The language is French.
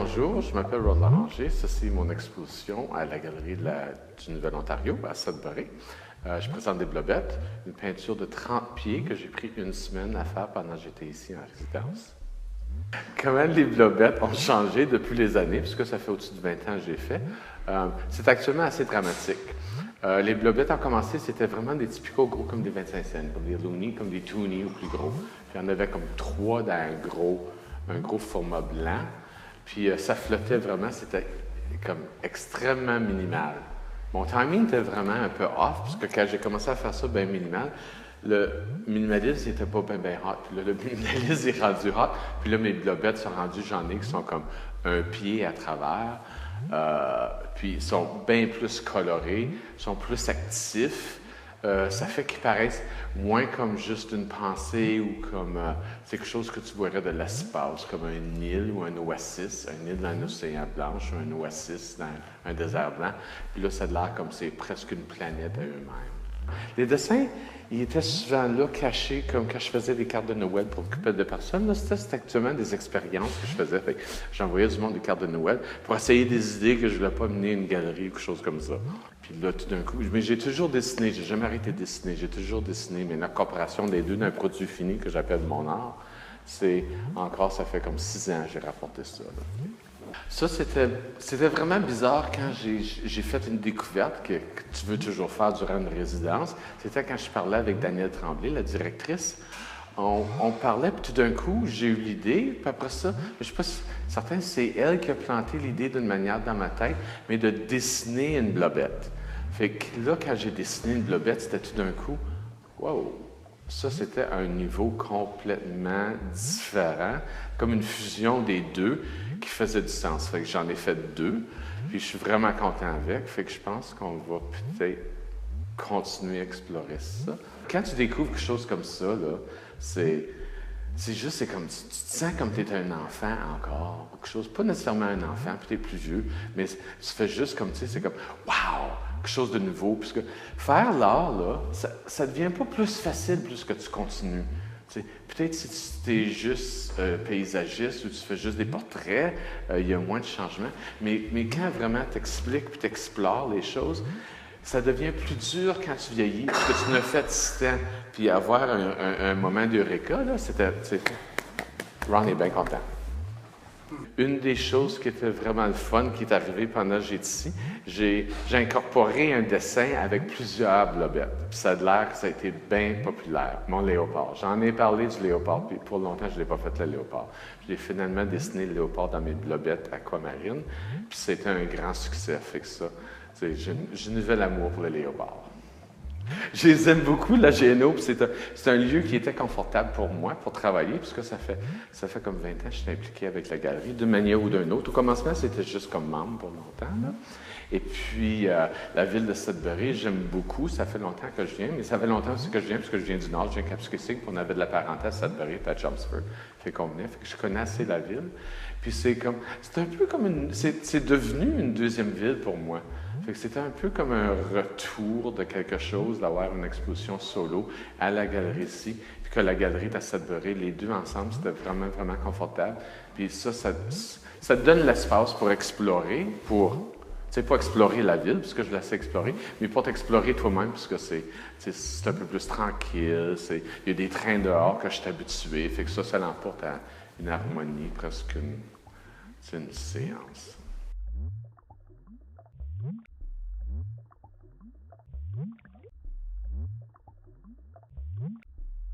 bonjour, je m'appelle Ron Laranger. Ceci est mon exposition à la Galerie du Nouvel-Ontario, à Sudbury. Je présente des blobettes, une peinture de 30 pieds que j'ai pris une semaine à faire pendant que j'étais ici en résidence. Comment les blobettes ont changé depuis les années, puisque ça fait au-dessus de 20 ans que j'ai fait, c'est actuellement assez dramatique. Les blobettes ont commencé, c'était vraiment des typicaux gros comme des 25 cents, comme des loonies, comme des toonie ou plus gros. Puis il y en avait comme 3 dans un gros format blanc. Puis ça flottait vraiment, c'était comme extrêmement minimal. Mon timing était vraiment un peu off, parce que quand j'ai commencé à faire ça bien minimal, le minimalisme n'était pas bien hot. Puis là, le minimalisme est rendu hot. Puis là, mes blobettes sont rendues, j'en ai qui sont comme un pied à travers. Puis ils sont bien plus colorés, sont plus actifs. Ça fait qu'ils paraissent moins comme juste une pensée ou comme c'est quelque chose que tu verrais de l'espace, comme un île ou un oasis, un île dans un océan blanche ou un oasis dans un désert blanc. Puis là, ça a l'air comme c'est presque une planète à eux-mêmes. Les dessins, ils étaient souvent là, cachés, comme quand je faisais des cartes de Noël pour occuper de personnes. Là, c'était actuellement des expériences que je faisais. J'envoyais du monde des cartes de Noël pour essayer des idées que je ne voulais pas mener à une galerie ou quelque chose comme ça. Puis là, tout d'un coup, mais j'ai toujours dessiné, j'ai jamais arrêté de dessiner, j'ai toujours dessiné, mais l'incorporation des deux d'un produit fini que j'appelle mon art, c'est encore, ça fait comme 6 ans que j'ai rapporté ça. Là. Ça, c'était vraiment bizarre quand j'ai fait une découverte que tu veux toujours faire durant une résidence. C'était quand je parlais avec Danielle Tremblay, la directrice. On parlait, puis tout d'un coup, j'ai eu l'idée, puis après ça, je ne suis pas certain si c'est elle qui a planté l'idée d'une manière dans ma tête, mais de dessiner une blobette. Fait que là, quand j'ai dessiné une blobette, c'était tout d'un coup, wow! Ça, c'était un niveau complètement différent, comme une fusion des deux qui faisait du sens. Fait que j'en ai fait 2, puis je suis vraiment content avec. Fait que je pense qu'on va peut-être continuer à explorer ça. Quand tu découvres quelque chose comme ça, là, c'est juste, c'est comme, tu te sens comme tu es un enfant encore, quelque chose, pas nécessairement un enfant, puis tu es plus vieux, mais tu fais juste comme, tu sais, c'est comme, wow! Quelque chose de nouveau, puisque faire l'art, là, ça devient pas plus facile plus que tu continues. Peut-être si tu es juste paysagiste ou tu fais juste des portraits, il y a moins de changements, mais quand vraiment tu expliques puis tu explores les choses, ça devient plus dur quand tu vieillis, parce que tu ne fais de temps. Puis avoir un moment d'eureka, là, Ron est bien content. Une des choses qui était vraiment le fun qui est arrivée pendant que j'étais ici, j'ai incorporé un dessin avec plusieurs blobettes. Puis ça a l'air que ça a été bien populaire, mon léopard. J'en ai parlé du léopard, puis pour longtemps, je n'ai pas fait le léopard. J'ai finalement dessiné le léopard dans mes blobettes aquamarines, puis c'était un grand succès. Fait que ça, j'ai un nouvel amour pour le léopard. Je les aime beaucoup, la GNO, puis c'est un lieu qui était confortable pour moi, pour travailler, puisque ça fait comme 20 ans que je suis impliqué avec la galerie, d'une manière ou d'une autre. Au commencement, c'était juste comme membre pour longtemps. Là. Et puis, la ville de Sudbury, j'aime beaucoup. Ça fait longtemps que je viens, mais ça fait longtemps aussi que je viens, parce que je viens du Nord, je viens de Kapuskasing, puis on avait de la parenté à Sudbury, puis à Chelmsford. Fait qu'on venait, fait que je connais assez la ville. Puis c'est un peu comme c'est devenu une deuxième ville pour moi. Fait que c'était un peu comme un retour de quelque chose, d'avoir une exposition solo à la galerie ici, puis que la galerie est à Sudbury, les deux ensemble, c'était vraiment, vraiment confortable. Puis ça te donne l'espace pour explorer, pas explorer la ville, puisque je la sais explorer, mais pour t'explorer toi-même, puisque c'est un peu plus tranquille, il y a des trains dehors que je suis habitué, fait que ça l'emporte à une harmonie, presque une séance.